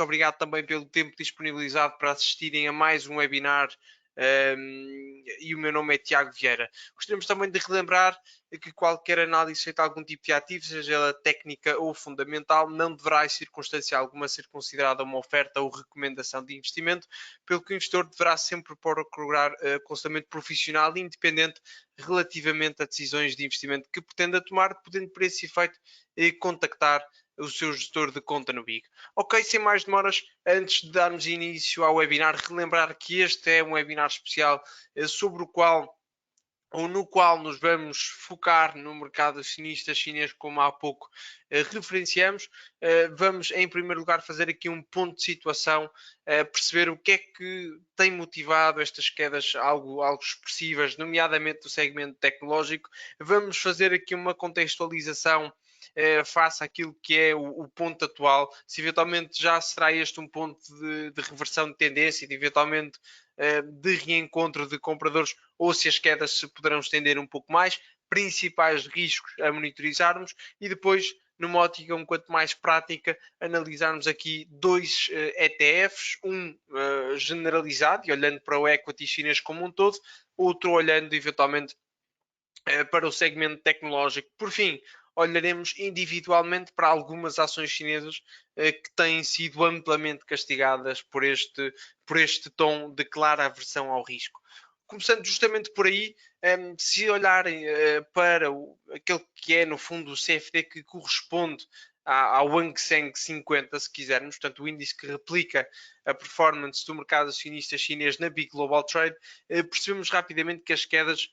obrigado também pelo tempo disponibilizado para assistirem a mais um webinar. E o meu nome é Tiago Vieira. Gostaríamos também de relembrar que qualquer análise feita a algum tipo de ativo, seja ela técnica ou fundamental, não deverá, em circunstância alguma, ser considerada uma oferta ou recomendação de investimento, pelo que o investidor deverá sempre procurar aconselhamento profissional e independente relativamente a decisões de investimento que pretenda tomar, podendo, por esse efeito, contactar o seu gestor de conta no BIG. Ok, sem mais demoras, antes de darmos início ao webinar, relembrar que este é um webinar especial sobre o qual ou no qual nos vamos focar no mercado acionista chinês, como há pouco referenciamos. Vamos, em primeiro lugar, fazer aqui um ponto de situação, perceber o que é que tem motivado estas quedas algo expressivas, nomeadamente do segmento tecnológico. Vamos fazer aqui uma contextualização face àquilo que é o ponto atual, se eventualmente já será este um ponto de reversão de tendência, de eventualmente de reencontro de compradores, ou se as quedas se poderão estender um pouco mais, principais riscos a monitorizarmos e depois, numa ótica um quanto mais prática, analisarmos aqui dois ETFs, um generalizado e olhando para o equity chinês como um todo, outro olhando eventualmente para o segmento tecnológico. Por fim, olharemos individualmente para algumas ações chinesas que têm sido amplamente castigadas por este tom de clara aversão ao risco. Começando justamente por aí, se olharem para aquele que é, no fundo, o CFD que corresponde ao Hang Seng 50, se quisermos, portanto, o índice que replica a performance do mercado acionista chinês na Big Global Trade, percebemos rapidamente que as quedas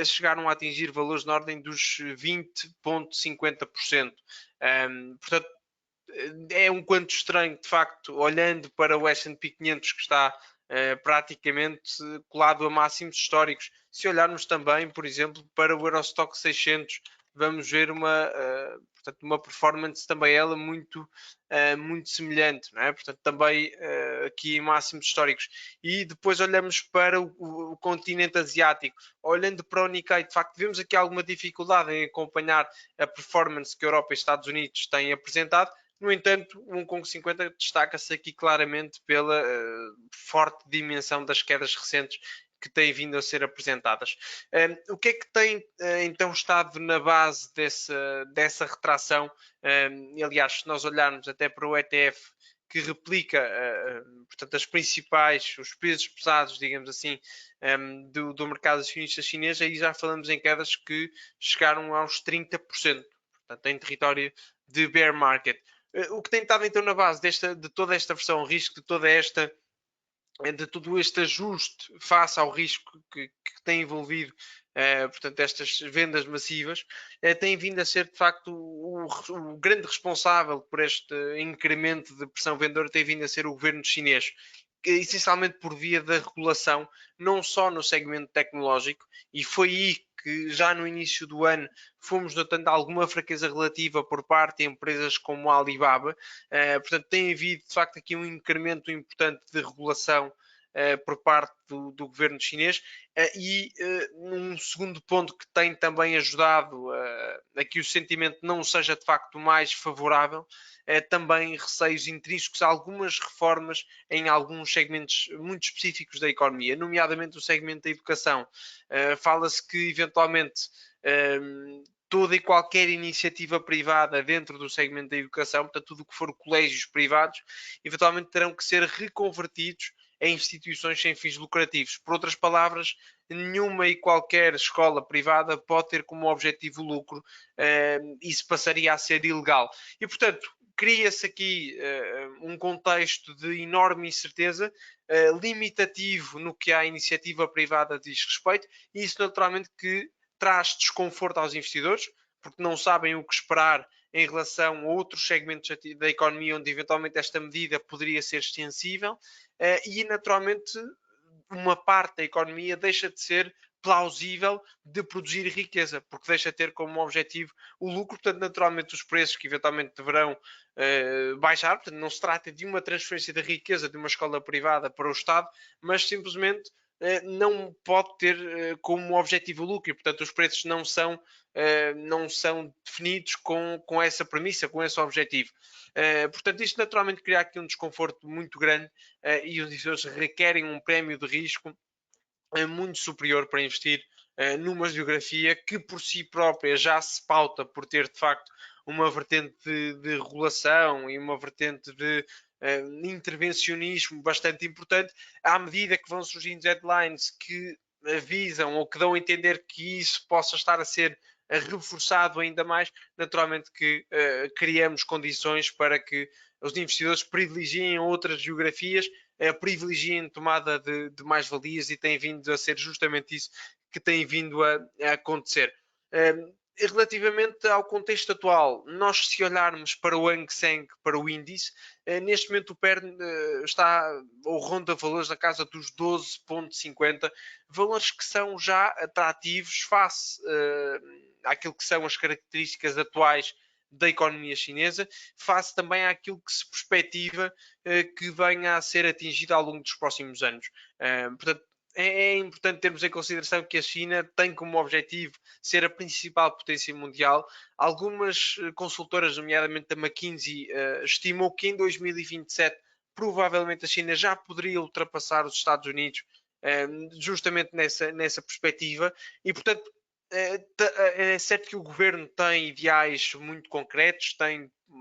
chegaram a atingir valores na ordem dos 20,50%. Portanto, é um quanto estranho, de facto, olhando para o S&P 500 que está praticamente colado a máximos históricos. Se olharmos também, por exemplo, para o Eurostock 600, vamos ver portanto, uma performance também ela muito semelhante, não é? Portanto, também aqui em máximos históricos. E depois olhamos para o continente asiático. Olhando para o Nikkei, de facto, vemos aqui alguma dificuldade em acompanhar a performance que a Europa e Estados Unidos têm apresentado. No entanto, o Hong Kong 50 destaca-se aqui claramente pela forte dimensão das quedas recentes que têm vindo a ser apresentadas. O que é que tem então estado na base dessa retração? Aliás, se nós olharmos até para o ETF que replica, portanto, os pesos pesados, digamos assim, do mercado acionista chinês, aí já falamos em quedas que chegaram aos 30%, portanto, em território de bear market. O que tem estado então na base de toda esta versão ao risco, de todo este ajuste face ao risco que tem envolvido, portanto, estas vendas massivas, tem vindo a ser de facto o grande responsável por este incremento de pressão vendedora, tem vindo a ser o governo chinês, essencialmente por via da regulação, não só no segmento tecnológico, e foi aí que já no início do ano fomos notando alguma fraqueza relativa por parte de empresas como a Alibaba. Portanto, tem havido de facto aqui um incremento importante de regulação por parte do governo chinês. Um segundo ponto que tem também ajudado a que o sentimento não seja de facto mais favorável é também receios intrínsecos a algumas reformas em alguns segmentos muito específicos da economia, nomeadamente o segmento da educação. Fala-se que eventualmente toda e qualquer iniciativa privada dentro do segmento da educação, portanto, tudo o que for colégios privados, eventualmente terão que ser reconvertidos em instituições sem fins lucrativos. Por outras palavras, nenhuma e qualquer escola privada pode ter como objetivo o lucro, isso passaria a ser ilegal. E, portanto, cria-se aqui um contexto de enorme incerteza, limitativo no que à iniciativa privada diz respeito, e isso naturalmente que traz desconforto aos investidores, porque não sabem o que esperar em relação a outros segmentos da economia onde eventualmente esta medida poderia ser extensível, e naturalmente uma parte da economia deixa de ser plausível de produzir riqueza, porque deixa de ter como objetivo o lucro, portanto, naturalmente os preços que eventualmente deverão baixar, portanto, não se trata de uma transferência da riqueza de uma escola privada para o Estado, mas simplesmente não pode ter como objetivo o lucro e, portanto, os preços não são definidos com essa premissa, com esse objetivo. Portanto, isto naturalmente cria aqui um desconforto muito grande e os investidores requerem um prémio de risco muito superior para investir numa geografia que por si própria já se pauta por ter de facto uma vertente de regulação e uma vertente de intervencionismo bastante importante, à medida que vão surgindo deadlines que avisam ou que dão a entender que isso possa estar a ser reforçado ainda mais, naturalmente que criamos condições para que os investidores privilegiem outras geografias, privilegiem tomada de mais-valias e tem vindo a ser justamente isso que tem vindo a acontecer. Relativamente ao contexto atual, nós se olharmos para o Hang Seng, para o índice, neste momento o PER está ou ronda valores na casa dos 12,50, valores que são já atrativos face àquilo que são as características atuais da economia chinesa, face também àquilo que se perspectiva que venha a ser atingido ao longo dos próximos anos. Portanto, é importante termos em consideração que a China tem como objetivo ser a principal potência mundial. Algumas consultoras, nomeadamente a McKinsey, estimou que em 2027 provavelmente a China já poderia ultrapassar os Estados Unidos, justamente nessa perspectiva, e portanto é certo que o governo tem ideais muito concretos,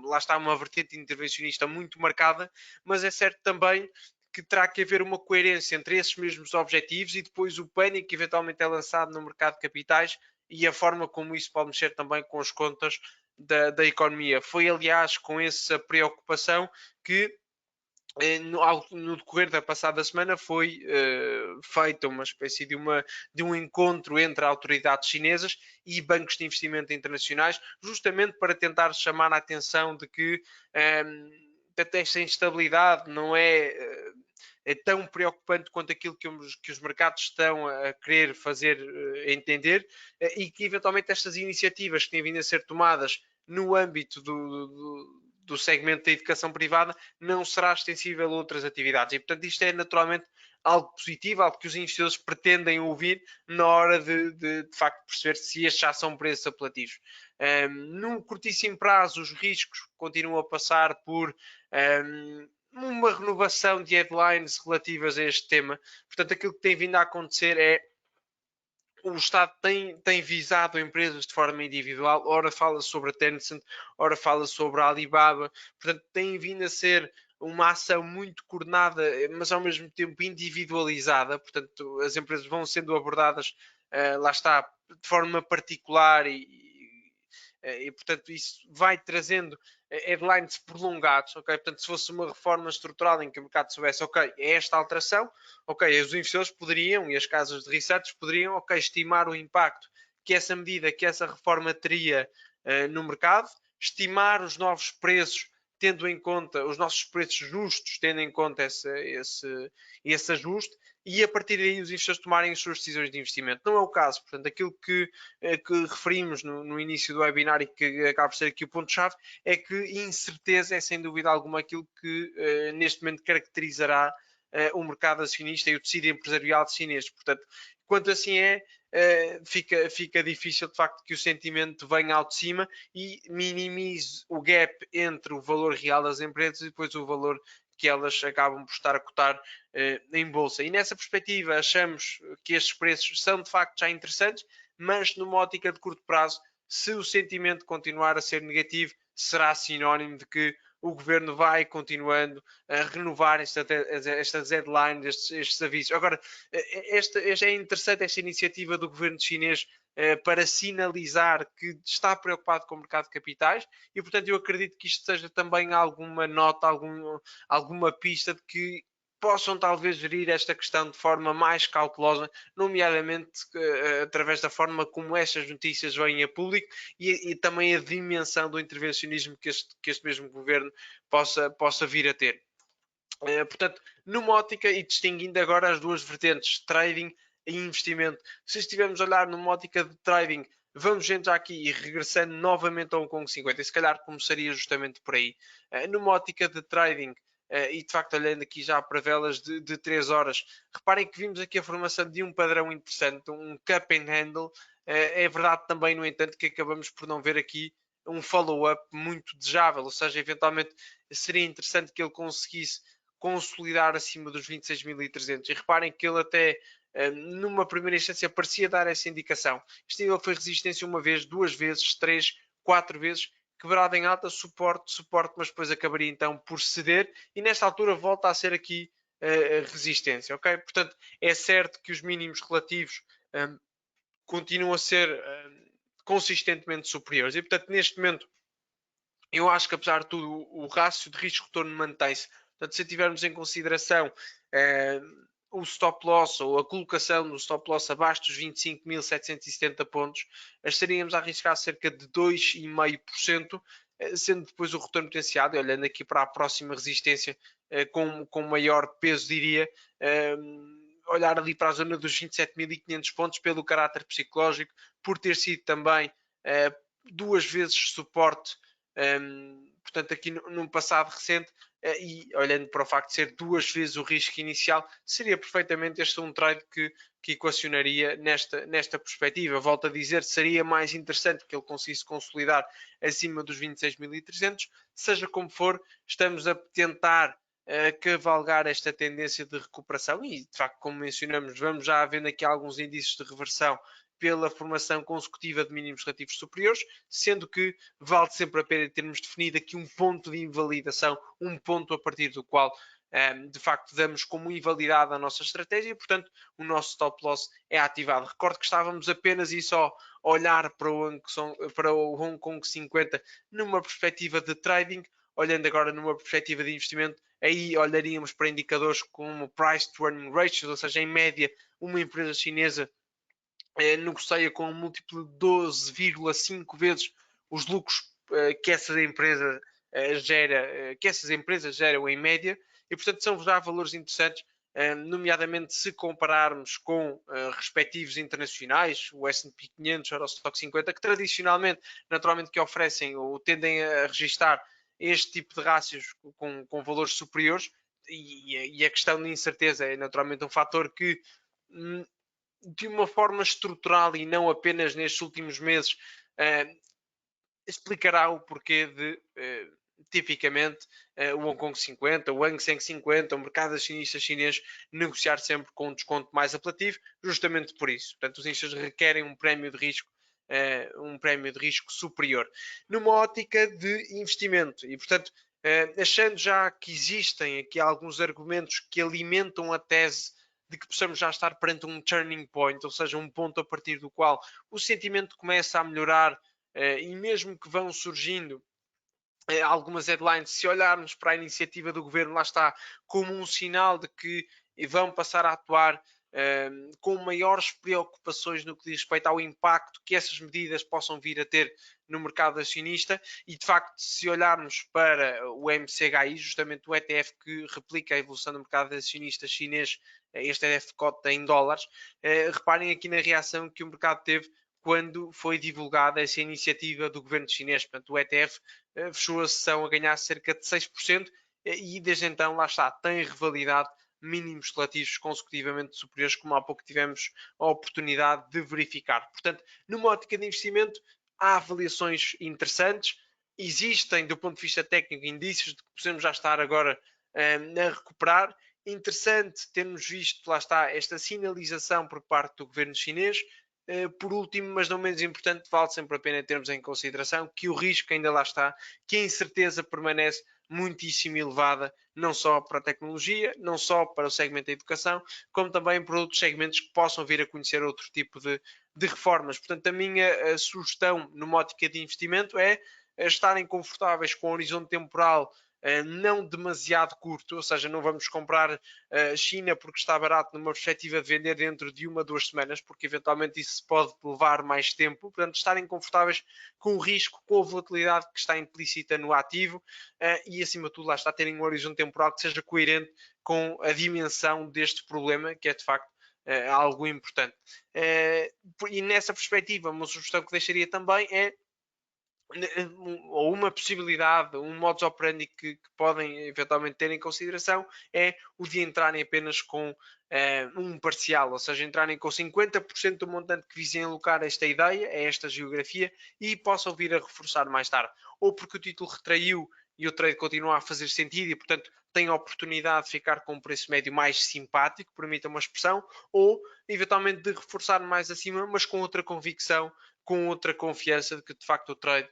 lá está uma vertente intervencionista muito marcada, mas é certo também que terá que haver uma coerência entre esses mesmos objetivos e depois o pânico que eventualmente é lançado no mercado de capitais e a forma como isso pode mexer também com as contas da economia. Foi, aliás, com essa preocupação que no decorrer da passada semana foi feita uma espécie de um encontro entre autoridades chinesas e bancos de investimento internacionais, justamente para tentar chamar a atenção de que esta instabilidade não é tão preocupante quanto aquilo que os mercados estão a querer fazer entender e que eventualmente estas iniciativas que têm vindo a ser tomadas no âmbito do segmento da educação privada não será extensível a outras atividades. E, portanto, isto é naturalmente algo positivo, algo que os investidores pretendem ouvir na hora de facto perceber se estes já são preços apelativos. Num curtíssimo prazo, os riscos continuam a passar por uma renovação de headlines relativas a este tema. Portanto, aquilo que tem vindo a acontecer é o Estado tem visado empresas de forma individual, ora fala sobre a Tencent, ora fala sobre a Alibaba, portanto tem vindo a ser uma ação muito coordenada, mas ao mesmo tempo individualizada, portanto as empresas vão sendo abordadas, lá está, de forma particular e portanto isso vai trazendo headlines prolongados, ok? Portanto, se fosse uma reforma estrutural em que o mercado soubesse, ok, é esta alteração, ok, os investidores poderiam e as casas de research poderiam, ok, estimar o impacto que essa medida, que essa reforma teria no mercado, estimar os novos preços tendo em conta os nossos preços justos, tendo em conta esse ajuste, e a partir daí os investidores tomarem as suas decisões de investimento. Não é o caso, portanto, aquilo que referimos no início do webinar e que acaba por ser aqui o ponto-chave, é que incerteza é sem dúvida alguma aquilo que neste momento caracterizará o mercado acionista e o tecido empresarial chinês. Portanto, quanto assim fica difícil de facto que o sentimento venha ao de cima e minimize o gap entre o valor real das empresas e depois o valor que elas acabam por estar a cotar em bolsa. E nessa perspectiva achamos que estes preços são de facto já interessantes, mas numa ótica de curto prazo, se o sentimento continuar a ser negativo, será sinónimo de que o governo vai continuando a renovar estas deadlines, estes avisos. Agora, é interessante esta iniciativa do governo chinês para sinalizar que está preocupado com o mercado de capitais e, portanto, eu acredito que isto seja também alguma nota, alguma pista de que possam talvez gerir esta questão de forma mais cautelosa, nomeadamente através da forma como estas notícias vêm a público e também a dimensão do intervencionismo que este mesmo governo possa vir a ter. Portanto, numa ótica e distinguindo agora as duas vertentes, trading e investimento, se estivermos a olhar numa ótica de trading, vamos entrar aqui e regressando novamente a 1,50 e se calhar começaria justamente por aí. Numa ótica de trading, e de facto olhando aqui já para velas de 3 horas, reparem que vimos aqui a formação de um padrão interessante, um cup and handle. É verdade também, no entanto, que acabamos por não ver aqui um follow-up muito desejável, ou seja, eventualmente seria interessante que ele conseguisse consolidar acima dos 26.300. E reparem que ele até numa primeira instância parecia dar essa indicação. Este nível foi resistência uma vez, duas vezes, três, quatro vezes, quebrado em alta, suporte, mas depois acabaria então por ceder e nesta altura volta a ser aqui resistência, ok? Portanto, é certo que os mínimos relativos continuam a ser consistentemente superiores e, portanto, neste momento eu acho que apesar de tudo o rácio de risco-retorno mantém-se. Portanto, se tivermos em consideração o stop loss ou a colocação do stop loss abaixo dos 25.770 pontos, estaríamos a arriscar cerca de 2,5%, sendo depois o retorno potenciado, olhando aqui para a próxima resistência com maior peso, diria, olhar ali para a zona dos 27.500 pontos pelo caráter psicológico, por ter sido também duas vezes suporte, portanto aqui num passado recente, e olhando para o facto de ser duas vezes o risco inicial, seria perfeitamente este um trade que equacionaria nesta perspectiva. Volto a dizer, seria mais interessante que ele conseguisse consolidar acima dos 26.300, seja como for, estamos a tentar cavalgar esta tendência de recuperação e, de facto, como mencionamos, vamos já havendo aqui alguns indícios de reversão pela formação consecutiva de mínimos relativos superiores, sendo que vale sempre a pena termos definido aqui um ponto de invalidação, um ponto a partir do qual de facto damos como invalidada a nossa estratégia e, portanto, o nosso stop loss é ativado. Recordo que estávamos apenas e só a olhar para o Hong Kong 50 numa perspectiva de trading, olhando agora numa perspectiva de investimento, aí olharíamos para indicadores como Price to Earning Ratio, ou seja, em média, uma empresa chinesa negocia com um múltiplo de 12,5 vezes os lucros que essa empresa que essas empresas geram em média, e portanto são já valores interessantes, nomeadamente se compararmos com respectivos internacionais, o S&P 500, o Eurostock 50, que tradicionalmente, naturalmente, que oferecem ou tendem a registar este tipo de rácios com valores superiores, e a questão de incerteza é naturalmente um fator que de uma forma estrutural e não apenas nestes últimos meses, explicará o porquê de, tipicamente, o Hong Kong 50, o Hang Seng 50, o mercado acionista chinês negociar sempre com um desconto mais apelativo, justamente por isso. Portanto, os investidores requerem um prémio de risco superior, numa ótica de investimento. E, portanto, achando já que existem aqui alguns argumentos que alimentam a tese de que possamos já estar perante um turning point, ou seja, um ponto a partir do qual o sentimento começa a melhorar, e mesmo que vão surgindo algumas headlines, se olharmos para a iniciativa do governo, lá está, como um sinal de que vão passar a atuar com maiores preocupações no que diz respeito ao impacto que essas medidas possam vir a ter no mercado acionista. E de facto, se olharmos para o MCHI, justamente o ETF que replica a evolução do mercado acionista chinês, este ETF cota em dólares, reparem aqui na reação que o mercado teve quando foi divulgada essa iniciativa do governo chinês. Portanto, o ETF fechou a sessão a ganhar cerca de 6% e desde então, lá está, tem revalidado mínimos relativos consecutivamente superiores, como há pouco tivemos a oportunidade de verificar. Portanto, numa ótica de investimento, há avaliações interessantes, existem, do ponto de vista técnico, indícios de que possamos já estar agora a recuperar. Interessante termos visto, lá está, esta sinalização por parte do governo chinês. Por último, mas não menos importante, vale sempre a pena termos em consideração que o risco ainda lá está, que a incerteza permanece muitíssimo elevada, não só para a tecnologia, não só para o segmento da educação, como também para outros segmentos que possam vir a conhecer outro tipo de reformas. Portanto, a minha sugestão numa ótica de investimento é estarem confortáveis com o horizonte temporal não demasiado curto, ou seja, não vamos comprar China porque está barato numa perspectiva de vender dentro de 1 a 2 semanas, porque eventualmente isso pode levar mais tempo. Portanto, estarem confortáveis com o risco, com a volatilidade que está implícita no ativo e, acima de tudo, lá está, terem um horizonte temporal que seja coerente com a dimensão deste problema, que é de facto algo importante. E nessa perspectiva, uma sugestão que deixaria também é ou uma possibilidade, um modus operandi que podem eventualmente ter em consideração é o de entrarem apenas com um parcial, ou seja, entrarem com 50% do montante que visem alocar a esta ideia, a esta geografia, e possam vir a reforçar mais tarde. Ou porque o título retraiu e o trade continua a fazer sentido e, portanto, tem a oportunidade de ficar com um preço médio mais simpático, permita uma expressão, ou eventualmente de reforçar mais acima, mas com outra convicção, com outra confiança de que de facto o trade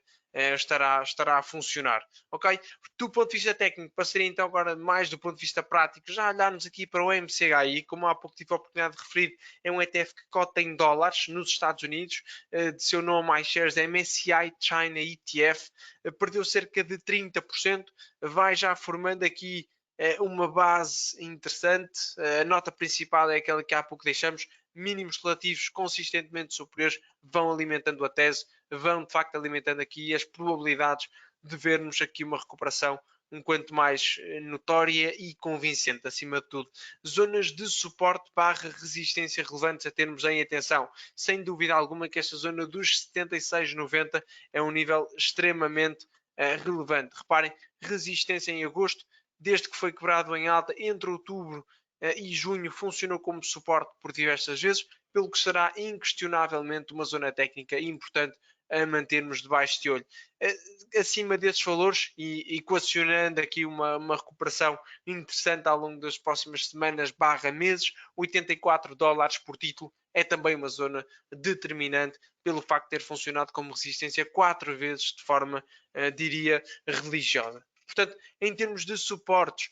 estará a funcionar, ok? Do ponto de vista técnico, passaria então agora mais do ponto de vista prático, já olharmos aqui para o MCHI, como há pouco tive a oportunidade de referir, é um ETF que cota em dólares nos Estados Unidos, de seu nome iShares MSCI China ETF, perdeu cerca de 30%, vai já formando aqui uma base interessante. A nota principal é aquela que há pouco deixamos, mínimos relativos consistentemente superiores, vão alimentando a tese, vão de facto alimentando aqui as probabilidades de vermos aqui uma recuperação um quanto mais notória e convincente, acima de tudo. Zonas de suporte barra resistência relevantes a termos em atenção. Sem dúvida alguma que esta zona dos 76,90 é um nível extremamente relevante. Reparem, resistência em agosto, desde que foi quebrado em alta entre outubro e junho, funcionou como suporte por diversas vezes, pelo que será inquestionavelmente uma zona técnica importante a mantermos debaixo de olho. Acima desses valores e equacionando aqui uma recuperação interessante ao longo das próximas semanas barra meses, 84 dólares por título é também uma zona determinante pelo facto de ter funcionado como resistência 4 vezes de forma, diria, religiosa. Portanto, em termos de suportes,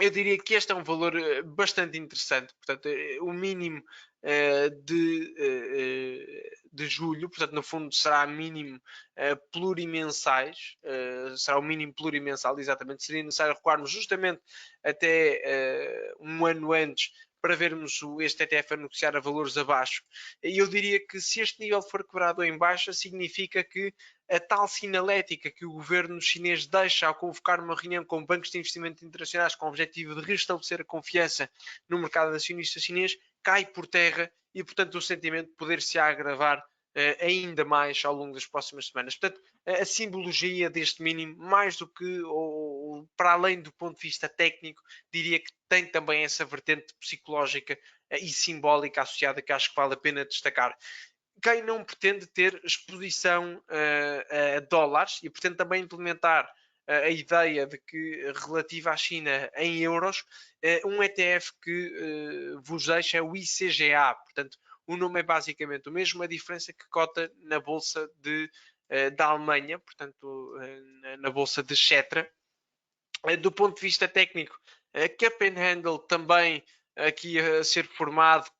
eu diria que este é um valor bastante interessante. Portanto, o mínimo de julho, portanto, no fundo, será mínimo plurimensais, será o mínimo plurimensal, exatamente. Seria necessário recuarmos justamente até um ano antes para vermos este ETF anunciar a valores abaixo. E eu diria que se este nível for quebrado em baixa, significa que a tal sinalética que o governo chinês deixa ao convocar uma reunião com bancos de investimento internacionais com o objetivo de restabelecer a confiança no mercado acionista chinês cai por terra e, portanto, o sentimento poder-se agravar ainda mais ao longo das próximas semanas. Portanto, a simbologia deste mínimo, mais do que ou para além do ponto de vista técnico, diria que tem também essa vertente psicológica e simbólica associada que acho que vale a pena destacar. Quem não pretende ter exposição a dólares e pretende também implementar a ideia de que relativa à China em euros, um ETF que vos deixa é o ICGA, portanto o nome é basicamente o mesmo, a diferença é que cota na bolsa da Alemanha, portanto na bolsa de Xetra. Do ponto de vista técnico, Cup and Handle também aqui a ser formado,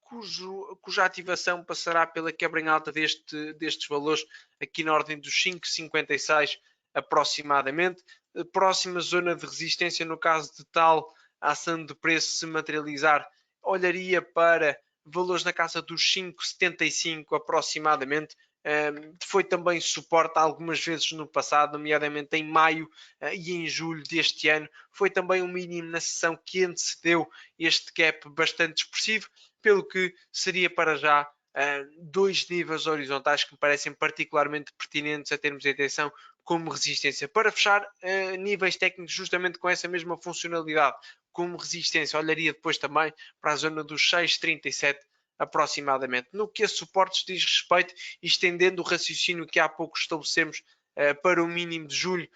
cuja ativação passará pela quebra em alta destes valores aqui na ordem dos 5,56 aproximadamente. A próxima zona de resistência, no caso de tal ação de preço se materializar, olharia para valores na casa dos 5,75 aproximadamente. Foi também suporte algumas vezes no passado, nomeadamente em maio e em julho deste ano. Foi também um mínimo na sessão que antecedeu este gap bastante expressivo, pelo que seria para já dois níveis horizontais que me parecem particularmente pertinentes a termos de atenção como resistência. Para fechar, níveis técnicos justamente com essa mesma funcionalidade como resistência, olharia depois também para a zona dos 6,37 aproximadamente. No que a suportes diz respeito, estendendo o raciocínio que há pouco estabelecemos para o mínimo de julho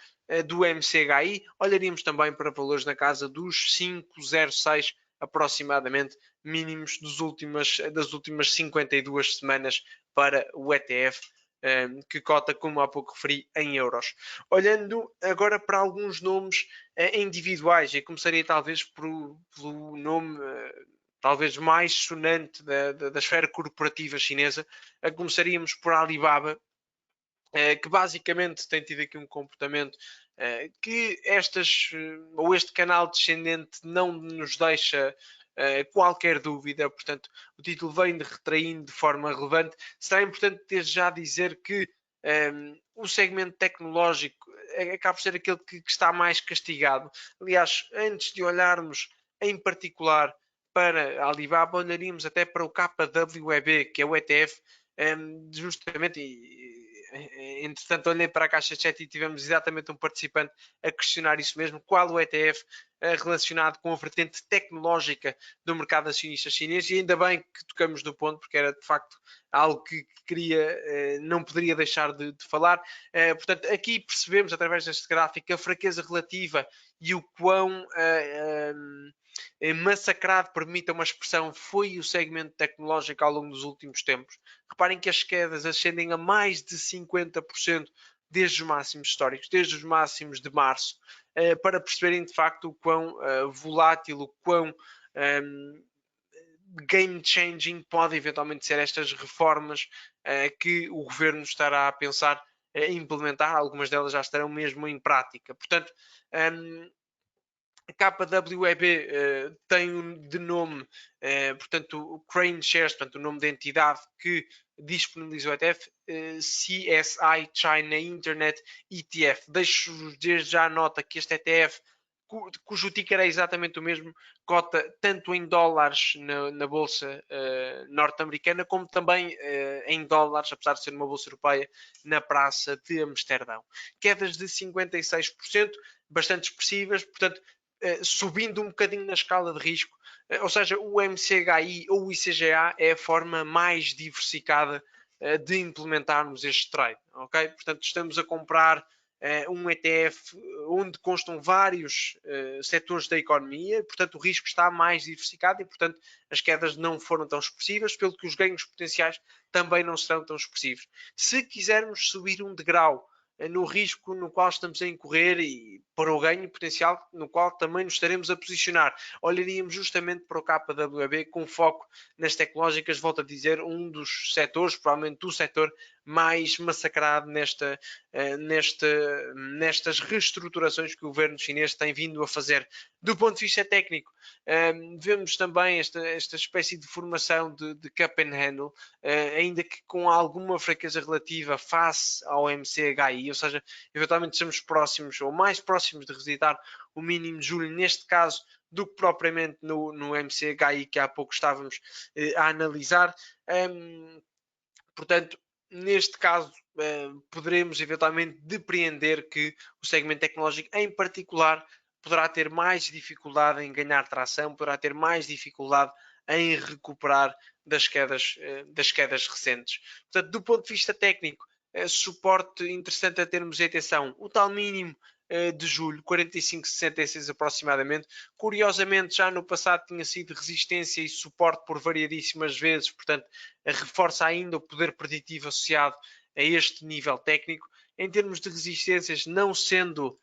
do MCHI, olharíamos também para valores na casa dos 5,06 aproximadamente, mínimos das últimas 52 semanas para o ETF, que cota, como há pouco referi, em euros. Olhando agora para alguns nomes individuais, e começaria talvez pelo nome talvez mais sonante da esfera corporativa chinesa, começaríamos por Alibaba, que basicamente tem tido aqui um comportamento que ou este canal descendente não nos deixa qualquer dúvida, portanto o título vem retraindo de forma relevante. Será importante desde já dizer que o segmento tecnológico acaba por ser aquele que está mais castigado. Aliás, antes de olharmos em particular para a Alibaba, olharíamos até para o KWEB, que é o ETF justamente entretanto, olhei para a caixa de chat e tivemos exatamente um participante a questionar isso mesmo, qual o ETF relacionado com a vertente tecnológica do mercado acionista chinês, e ainda bem que tocamos no ponto, porque era de facto algo que queria, não poderia deixar de falar. Portanto, aqui percebemos, através deste gráfico, a fraqueza relativa e o quão massacrado, permita uma expressão, foi o segmento tecnológico ao longo dos últimos tempos. Reparem que as quedas ascendem a mais de 50% desde os máximos históricos, desde os máximos de março, para perceberem de facto o quão volátil, o quão game changing pode eventualmente ser estas reformas que o governo estará a pensar implementar. Algumas delas já estarão mesmo em prática. Portanto, a KWEB tem de nome, portanto, o Crane Shares, portanto, o nome da entidade que disponibiliza o ETF, CSI China Internet ETF. Deixo-vos desde já a nota que este ETF, cujo ticker é exatamente o mesmo, cota tanto em dólares na bolsa norte-americana, como também em dólares, apesar de ser uma bolsa europeia, na praça de Amsterdão. Quedas de 56%, bastante expressivas, portanto, subindo um bocadinho na escala de risco, ou seja, o MCHI ou o ICGA é a forma mais diversificada de implementarmos este trade, ok? Portanto, estamos a comprar um ETF onde constam vários setores da economia, portanto o risco está mais diversificado e, portanto, as quedas não foram tão expressivas, pelo que os ganhos potenciais também não serão tão expressivos. Se quisermos subir um degrau no risco no qual estamos a incorrer e para o ganho potencial no qual também nos estaremos a posicionar, olharíamos justamente para o KWB com foco nas tecnológicas, volto a dizer, um dos setores, provavelmente o setor mais massacrado nestas reestruturações que o governo chinês tem vindo a fazer. Do ponto de vista técnico, vemos também esta espécie de formação de cup and handle, ainda que com alguma fraqueza relativa face ao MCHI, ou seja, eventualmente estamos próximos ou mais próximos de revisitar o mínimo de julho, neste caso, do que propriamente no MCHI que há pouco estávamos a analisar. Portanto, neste caso, poderemos eventualmente depreender que o segmento tecnológico, em particular, poderá ter mais dificuldade em ganhar tração, poderá ter mais dificuldade em recuperar das quedas recentes. Portanto, do ponto de vista técnico, suporte interessante a termos em atenção. O tal mínimo de julho, 45,66 aproximadamente. Curiosamente, já no passado tinha sido resistência e suporte por variadíssimas vezes, portanto, reforça ainda o poder preditivo associado a este nível técnico. Em termos de resistências, não sendo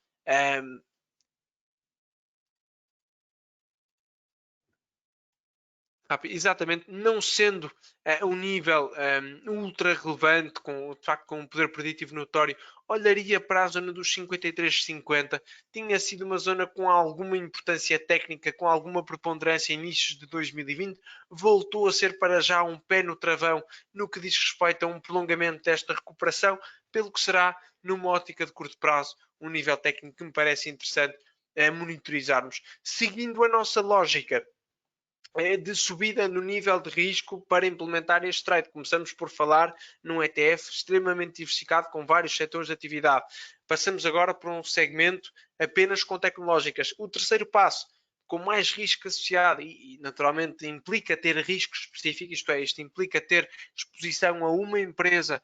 exatamente, não sendo um nível ultra relevante, de facto com um poder preditivo notório, olharia para a zona dos 53,50. Tinha sido uma zona com alguma importância técnica, com alguma preponderância em inícios de 2020, voltou a ser para já um pé no travão no que diz respeito a um prolongamento desta recuperação, pelo que será, numa ótica de curto prazo, um nível técnico que me parece interessante monitorizarmos. Seguindo a nossa lógica de subida no nível de risco para implementar este trade. Começamos por falar num ETF extremamente diversificado com vários setores de atividade. Passamos agora para um segmento apenas com tecnológicas. O terceiro passo, com mais risco associado e naturalmente implica ter risco específico, isto é, isto implica ter exposição a uma empresa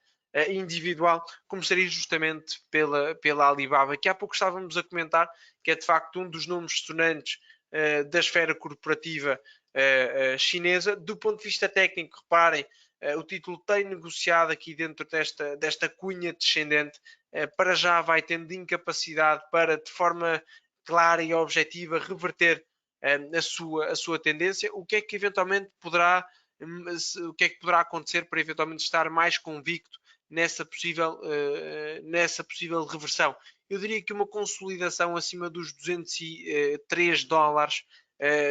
individual, começaria justamente pela Alibaba, que há pouco estávamos a comentar, que é de facto um dos nomes sonantes da esfera corporativa chinesa. Do ponto de vista técnico, reparem, o título tem negociado aqui dentro desta cunha descendente, para já vai tendo incapacidade para, de forma clara e objetiva, reverter a sua tendência. O que é que eventualmente o que é que poderá acontecer para eventualmente estar mais convicto nessa possível reversão? Eu diria que uma consolidação acima dos 203 dólares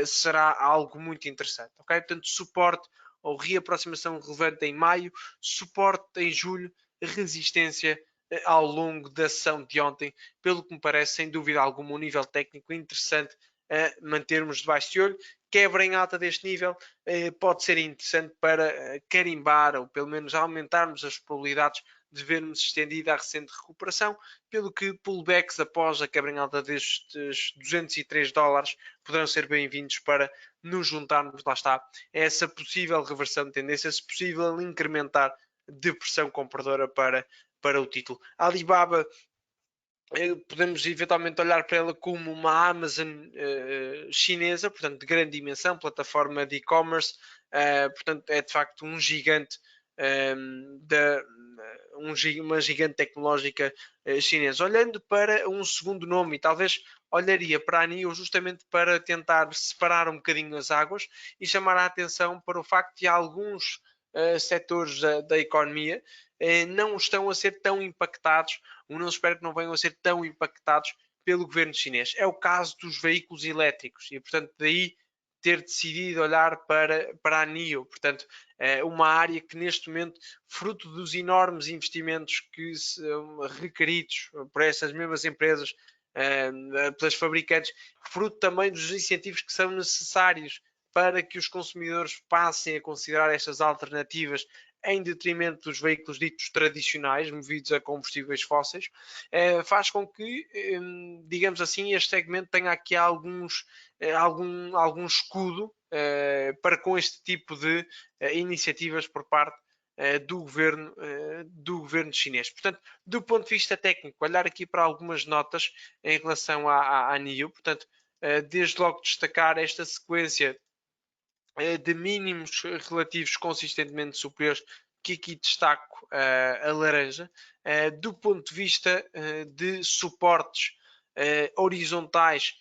será algo muito interessante, ok? Portanto, suporte ou reaproximação relevante em maio, suporte em julho, resistência ao longo da sessão de ontem, pelo que me parece, sem dúvida alguma, um nível técnico interessante a mantermos debaixo de olho. Quebra em alta deste nível pode ser interessante para carimbar ou pelo menos aumentarmos as probabilidades de vermos estendida a recente recuperação, pelo que pullbacks após a quebra em alta destes $203 poderão ser bem-vindos para nos juntarmos, lá está, a essa possível reversão de tendência, esse possível incrementar de pressão compradora para o título. A Alibaba, podemos eventualmente olhar para ela como uma Amazon chinesa, portanto de grande dimensão, plataforma de e-commerce, portanto é de facto um gigante, uma gigante tecnológica chinesa. Olhando para um segundo nome, e talvez olharia para a NIO justamente para tentar separar um bocadinho as águas e chamar a atenção para o facto de alguns setores da economia não estão a ser tão impactados, ou não espero que não venham a ser tão impactados pelo governo chinês. É o caso dos veículos elétricos e, portanto, daí ter decidido olhar para a NIO, portanto, uma área que neste momento, fruto dos enormes investimentos que são requeridos por essas mesmas empresas, pelas fabricantes, fruto também dos incentivos que são necessários para que os consumidores passem a considerar estas alternativas em detrimento dos veículos ditos tradicionais, movidos a combustíveis fósseis, faz com que, digamos assim, este segmento tenha aqui algum escudo para com este tipo de iniciativas por parte do governo chinês. Portanto, do ponto de vista técnico, olhar aqui para algumas notas em relação à NIO, portanto, desde logo destacar esta sequência de mínimos relativos consistentemente superiores, que aqui destaco a laranja. Do ponto de vista de suportes horizontais,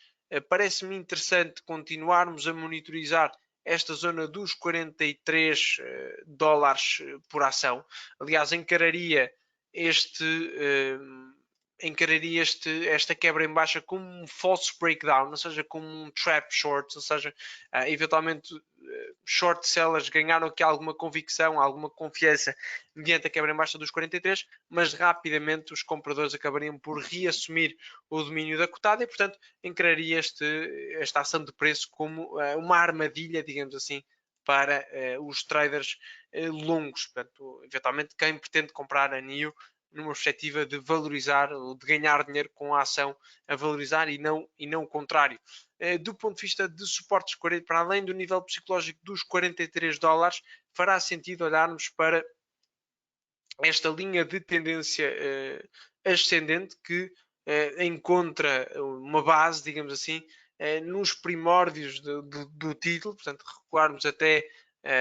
parece-me interessante continuarmos a monitorizar esta zona dos 43 dólares por ação. Aliás, esta quebra em baixa como um false breakdown, ou seja, como um trap short, ou seja, eventualmente short sellers ganharam aqui alguma convicção, alguma confiança mediante a quebra em baixa dos 43, mas rapidamente os compradores acabariam por reassumir o domínio da cotada e, portanto, encararia esta ação de preço como uma armadilha, digamos assim, para os traders longos. Portanto, eventualmente, quem pretende comprar a NIO numa perspectiva de valorizar ou de ganhar dinheiro com a ação a valorizar e não o contrário. Do ponto de vista de suportes, para além do nível psicológico dos 43 dólares, fará sentido olharmos para esta linha de tendência ascendente que encontra uma base, digamos assim, nos primórdios do título, portanto, recuarmos até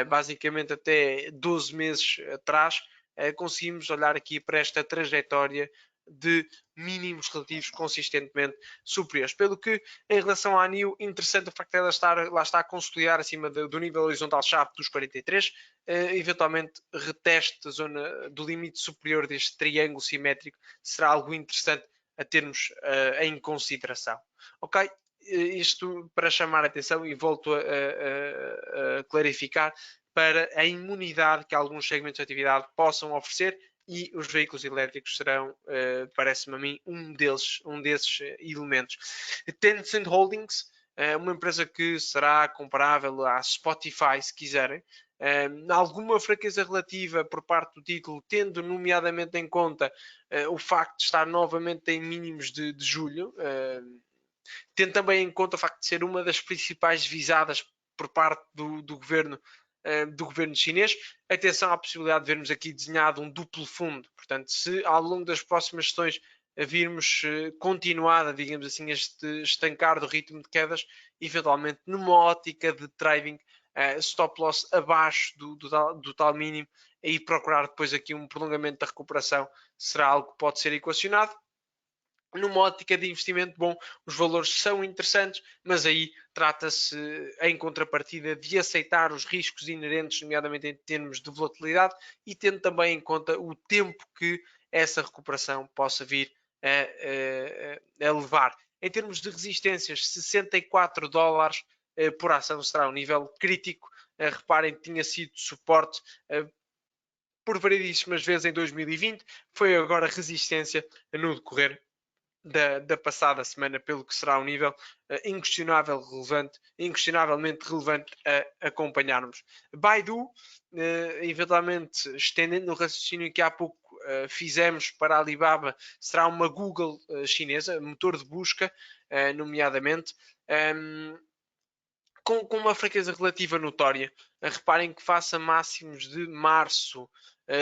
basicamente até 12 meses atrás, conseguimos olhar aqui para esta trajetória de mínimos relativos consistentemente superiores. Pelo que, em relação à NIO, interessante o facto de ela lá está a consolidar acima do nível horizontal chave dos 43, eventualmente reteste a zona do limite superior deste triângulo simétrico, será algo interessante a termos em consideração. Ok? Isto para chamar a atenção e volto a clarificar para a imunidade que alguns segmentos de atividade possam oferecer e os veículos elétricos serão, parece-me a mim, um desses elementos. Tencent Holdings, uma empresa que será comparável à Spotify, se quiserem, alguma fraqueza relativa por parte do título, tendo nomeadamente em conta o facto de estar novamente em mínimos de julho, tendo também em conta o facto de ser uma das principais visadas por parte do governo chinês. Atenção à possibilidade de vermos aqui desenhado um duplo fundo. Portanto, se ao longo das próximas sessões virmos continuada, digamos assim, este estancar do ritmo de quedas, eventualmente numa ótica de trading, stop loss abaixo do tal mínimo, e procurar depois aqui um prolongamento da recuperação será algo que pode ser equacionado. Numa ótica de investimento, bom, os valores são interessantes, mas aí trata-se, em contrapartida, de aceitar os riscos inerentes, nomeadamente em termos de volatilidade, e tendo também em conta o tempo que essa recuperação possa vir a levar. Em termos de resistências, 64 dólares por ação será um nível crítico. Reparem que tinha sido suporte por variedíssimas vezes em 2020, foi agora resistência no decorrer da passada semana, pelo que será um nível inquestionavelmente relevante a acompanharmos. Baidu, eventualmente estendendo o raciocínio que há pouco fizemos para a Alibaba será uma Google chinesa, motor de busca, nomeadamente, com uma fraqueza relativa notória. Reparem que face a máximos de março,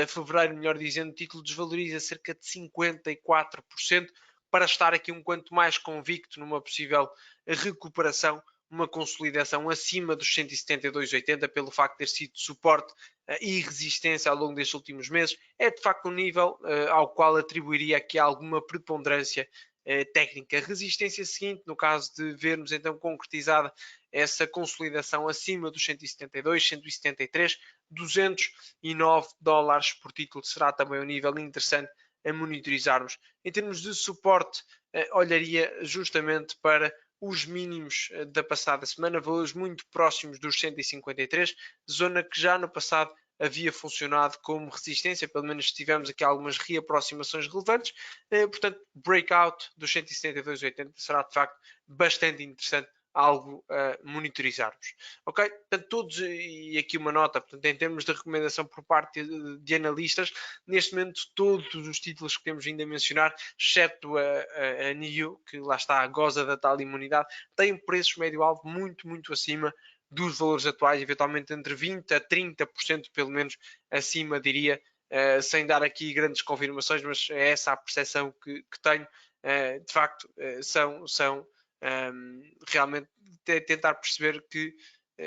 fevereiro, melhor dizendo, o título desvaloriza cerca de 54%, para estar aqui um quanto mais convicto numa possível recuperação, uma consolidação acima dos 172,80 pelo facto de ter sido suporte e resistência ao longo destes últimos meses. É de facto um nível ao qual atribuiria aqui alguma preponderância técnica. Resistência seguinte, no caso de vermos então concretizada essa consolidação acima dos 172, 173, 209 dólares por título será também um nível interessante a monitorizarmos. Em termos de suporte, olharia justamente para os mínimos da passada semana, valores muito próximos dos 153, zona que já no passado havia funcionado como resistência, pelo menos tivemos aqui algumas reaproximações relevantes, portanto, breakout dos 172,80 será de facto bastante interessante, algo a monitorizarmos. Ok? Portanto, todos, e aqui uma nota, portanto, em termos de recomendação por parte de analistas, neste momento todos os títulos que temos vindo a mencionar, exceto a NIO, que lá está, goza da tal imunidade, têm preços médio-alvo muito acima dos valores atuais, eventualmente entre 20% a 30% pelo menos acima, diria, sem dar aqui grandes confirmações, mas é essa a percepção que tenho. De facto, são realmente tentar perceber que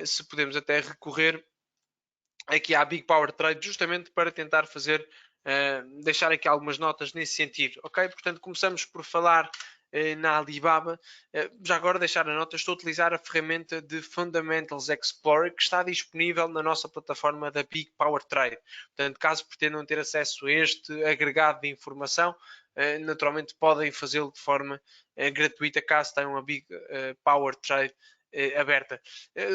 se podemos até recorrer aqui à Big Power Trade justamente para tentar fazer, deixar aqui algumas notas nesse sentido, ok? Portanto, começamos por falar na Alibaba. Já agora deixar a nota, estou a utilizar a ferramenta de Fundamentals Explorer que está disponível na nossa plataforma da Big Power Trade. Portanto, caso pretendam ter acesso a este agregado de informação, naturalmente podem fazê-lo de forma gratuita caso tenham a Big Power Trade aberta.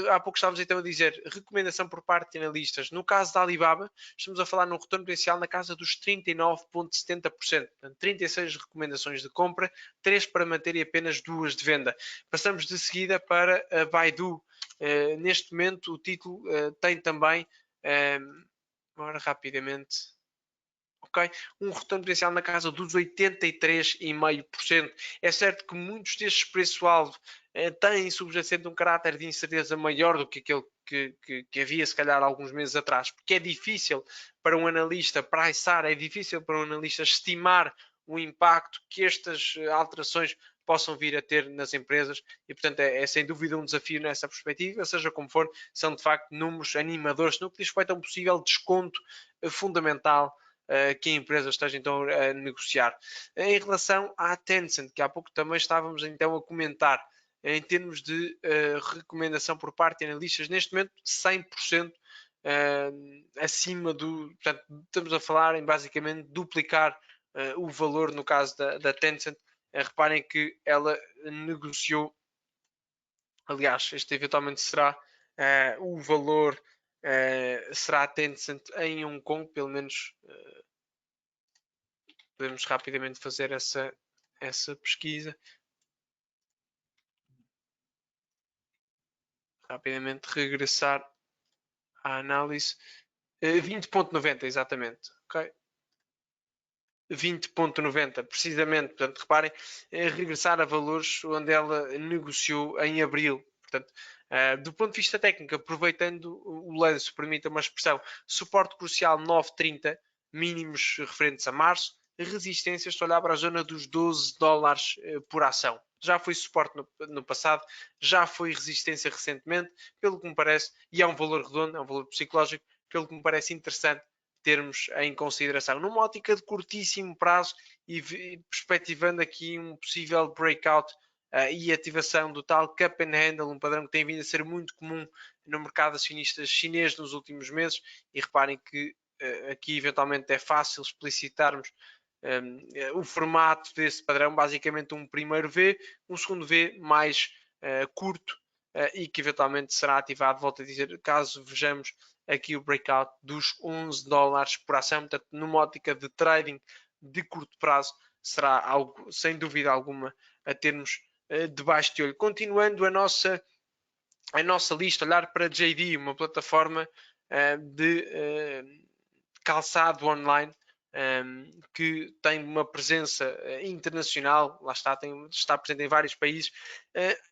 Há pouco estávamos então a dizer recomendação por parte de analistas. No caso da Alibaba, estamos a falar num retorno potencial na casa dos 39,70%. Portanto, 36 recomendações de compra, 3 para manter e apenas 2 de venda. Passamos de seguida para a Baidu. Neste momento, o título tem também, agora rapidamente, ok? Um retorno potencial na casa dos 83,5%. É certo que muitos destes preço-alvo têm subjacente um caráter de incerteza maior do que aquele que havia se calhar alguns meses atrás, porque é difícil para um analista pricear, é difícil para um analista estimar o impacto que estas alterações possam vir a ter nas empresas e, portanto, é sem dúvida um desafio nessa perspectiva, seja como for, são de facto números animadores no que diz respeito a um possível desconto fundamental que a empresa esteja então a negociar. Em relação à Tencent, que há pouco também estávamos então a comentar, em termos de recomendação por parte de analistas, neste momento 100% acima do. Portanto, estamos a falar em basicamente duplicar o valor no caso da Tencent. Reparem que ela negociou, aliás, este eventualmente será o valor, será a Tencent em Hong Kong, pelo menos podemos rapidamente fazer essa pesquisa. Rapidamente regressar à análise. 20,90 exatamente. Ok? 20,90 precisamente. Portanto, reparem, regressar a valores onde ela negociou em abril. Portanto, do ponto de vista técnico, aproveitando o lance, permita uma expressão, suporte crucial 9,30, mínimos referentes a março, resistência, estou a olhar para a zona dos 12 dólares por ação. Já foi suporte no passado, já foi resistência recentemente, pelo que me parece, e é um valor redondo, é um valor psicológico, pelo que me parece interessante termos em consideração. Numa ótica de curtíssimo prazo e perspectivando aqui um possível breakout e ativação do tal cup and handle, um padrão que tem vindo a ser muito comum no mercado acionista chinês nos últimos meses, e reparem que aqui eventualmente é fácil explicitarmos o formato desse padrão, basicamente um primeiro V, um segundo V mais curto e que eventualmente será ativado, volto a dizer, caso vejamos aqui o breakout dos 11 dólares por ação, portanto numa ótica de trading de curto prazo será algo sem dúvida alguma a termos debaixo de olho. Continuando a nossa lista, olhar para JD, uma plataforma de calçado online, que tem uma presença internacional, lá está presente em vários países.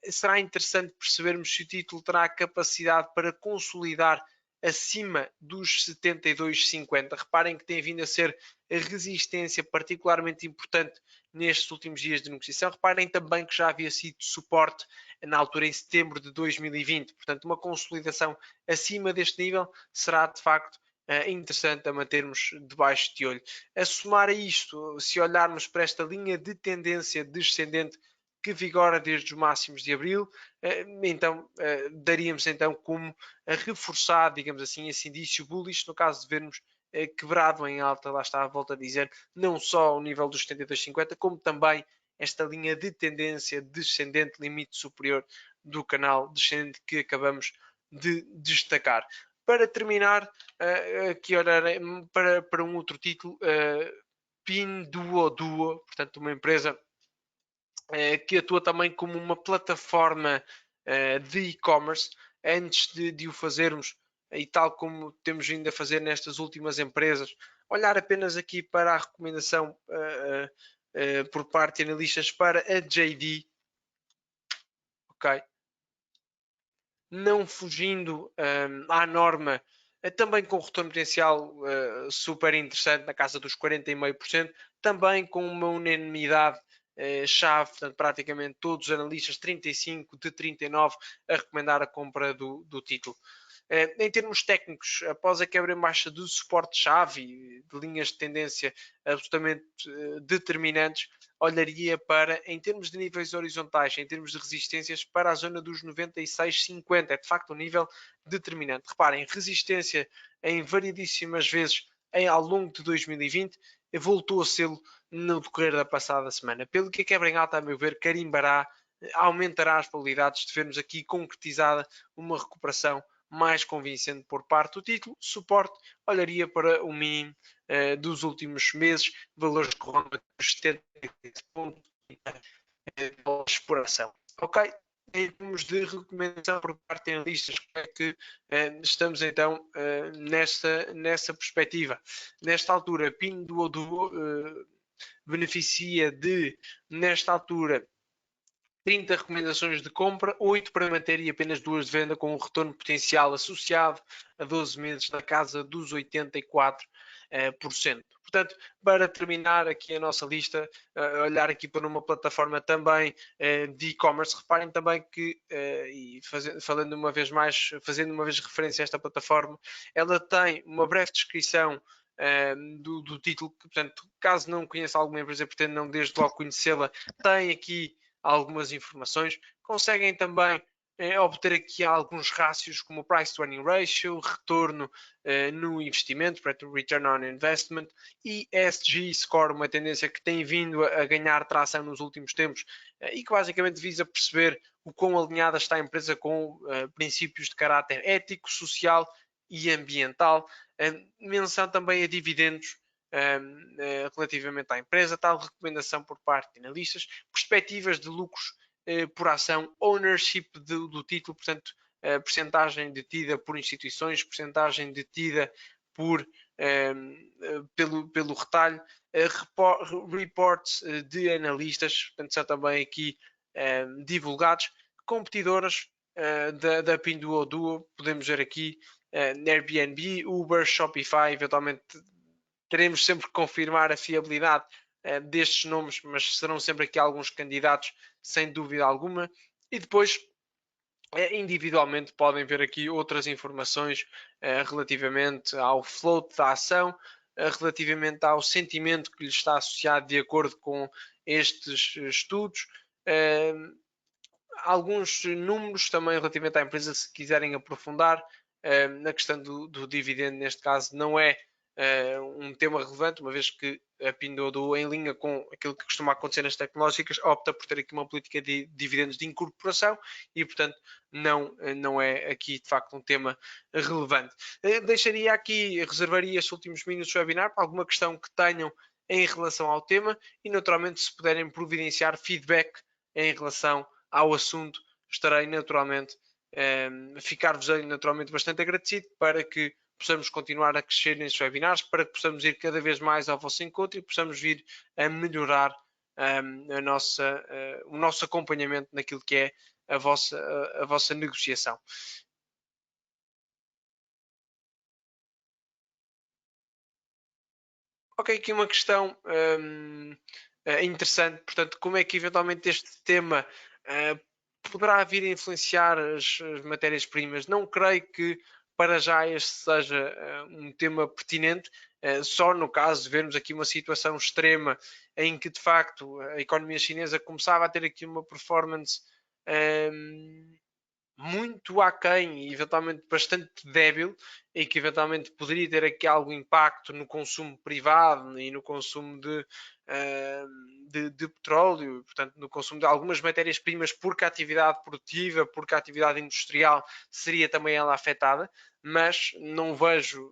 Será interessante percebermos se o título terá a capacidade para consolidar acima dos 72,50. Reparem que tem vindo a ser a resistência particularmente importante nestes últimos dias de negociação. Reparem também que já havia sido suporte na altura em setembro de 2020. Portanto, uma consolidação acima deste nível será de facto interessante a mantermos debaixo de olho. A somar a isto, se olharmos para esta linha de tendência descendente que vigora desde os máximos de abril, então daríamos então como reforçado, digamos assim, esse indício bullish, no caso de vermos quebrado em alta, lá está, volto a dizer, não só ao nível dos 72,50, como também esta linha de tendência descendente, limite superior do canal descendente que acabamos de destacar. Para terminar, aqui olharei para um outro título, Pinduoduo, portanto uma empresa que atua também como uma plataforma de e-commerce. Antes de o fazermos, e tal como temos vindo a fazer nestas últimas empresas, olhar apenas aqui para a recomendação por parte de analistas para a JD, ok? Não fugindo à norma, também com retorno potencial super interessante na casa dos 40,5%, também com uma unanimidade chave, portanto, praticamente todos os analistas, 35 de 39, a recomendar a compra do título. Em termos técnicos, após a quebra em baixa do suporte-chave, de linhas de tendência absolutamente determinantes, olharia para, em termos de níveis horizontais, em termos de resistências, para a zona dos 96,50. É de facto um nível determinante. Reparem, resistência em variedíssimas vezes ao longo de 2020, voltou a ser no decorrer da passada semana. Pelo que a quebra em alta, a meu ver, carimbará, aumentará as probabilidades de vermos aqui concretizada uma recuperação mais convincente por parte do título. Suporte, olharia para o mínimo dos últimos meses, valores que rondam os 70 pontos de exploração. Ok? Em termos de recomendação por parte de analistas, como é que estamos então nessa perspectiva? Nesta altura, Pinduoduo beneficia de, nesta altura, 30 recomendações de compra, 8 para manter e apenas 2 de venda, com um retorno potencial associado a 12 meses na casa dos 84%. Portanto, para terminar aqui a nossa lista, olhar aqui para uma plataforma também de e-commerce, reparem também que, fazendo uma vez referência a esta plataforma, ela tem uma breve descrição do título, que, portanto, caso não conheça alguma empresa e pretenda não desde logo conhecê-la, tem aqui algumas informações. Conseguem também obter aqui alguns rácios como o Price to Earning Ratio, retorno no investimento, Return on Investment, e ESG Score, uma tendência que tem vindo a ganhar tração nos últimos tempos e que basicamente visa perceber o quão alinhada está a empresa com princípios de caráter ético, social e ambiental. Menção também a dividendos relativamente à empresa, tal recomendação por parte de analistas, perspectivas de lucros por ação, ownership do título, portanto, percentagem detida por instituições, percentagem detida pelo retalho, reports de analistas, portanto, são também aqui divulgados, competidoras da Pinduoduo, podemos ver aqui Airbnb, Uber, Shopify, eventualmente teremos sempre que confirmar a fiabilidade destes nomes, mas serão sempre aqui alguns candidatos, sem dúvida alguma. E depois, individualmente, podem ver aqui outras informações relativamente ao float da ação, relativamente ao sentimento que lhe está associado de acordo com estes estudos. Alguns números também relativamente à empresa, se quiserem aprofundar. Na questão do dividendo, neste caso, não é um tema relevante, uma vez que a Pinduoduo, em linha com aquilo que costuma acontecer nas tecnológicas, opta por ter aqui uma política de dividendos de incorporação e, portanto, não é aqui de facto um tema relevante. Deixaria aqui, reservaria estes últimos minutos do webinar para alguma questão que tenham em relação ao tema e, naturalmente, se puderem providenciar feedback em relação ao assunto, estarei naturalmente ficar-vos naturalmente bastante agradecido para que possamos continuar a crescer nestes webinars, para que possamos ir cada vez mais ao vosso encontro e possamos vir a melhorar o nosso acompanhamento naquilo que é a vossa negociação. Ok, aqui uma questão interessante, portanto, como é que eventualmente este tema poderá vir a influenciar as matérias-primas? Não creio que para já este seja um tema pertinente, só no caso de vermos aqui uma situação extrema em que de facto a economia chinesa começava a ter aqui uma performance hum, muito aquém e eventualmente bastante débil e que eventualmente poderia ter aqui algum impacto no consumo privado e no consumo ah, de petróleo, portanto no consumo de algumas matérias-primas, porque a atividade produtiva, porque a atividade industrial seria também ela afetada, mas não vejo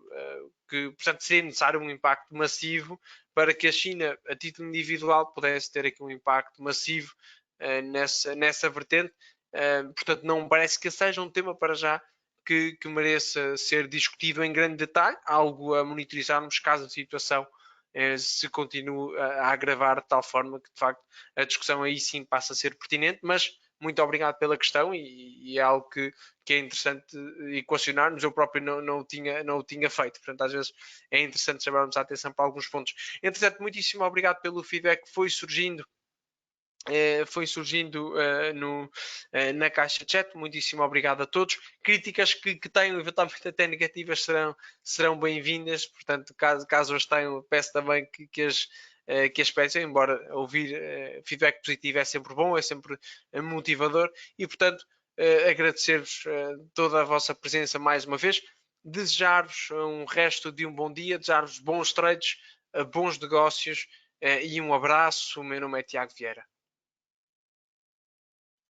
que, portanto, seria necessário um impacto massivo para que a China, a título individual, pudesse ter aqui um impacto massivo nessa vertente. Portanto, não me parece que seja um tema para já que mereça ser discutido em grande detalhe, algo a monitorizarmos caso a situação se continue a agravar de tal forma que, de facto, a discussão aí sim passa a ser pertinente, mas muito obrigado pela questão e é algo que é interessante equacionarmos. Eu próprio não o tinha feito, portanto, às vezes é interessante chamarmos a atenção para alguns pontos. Entretanto, muitíssimo obrigado pelo feedback que foi surgindo na caixa de chat. Muitíssimo obrigado a todos. Críticas que tenham, eventualmente até negativas, serão bem-vindas. Portanto, caso as tenham, peço também que as peçam, embora ouvir feedback positivo é sempre bom, é sempre motivador. E, portanto, agradecer-vos toda a vossa presença mais uma vez. Desejar-vos um resto de um bom dia, desejar-vos bons trades, bons negócios e um abraço. O meu nome é Tiago Vieira.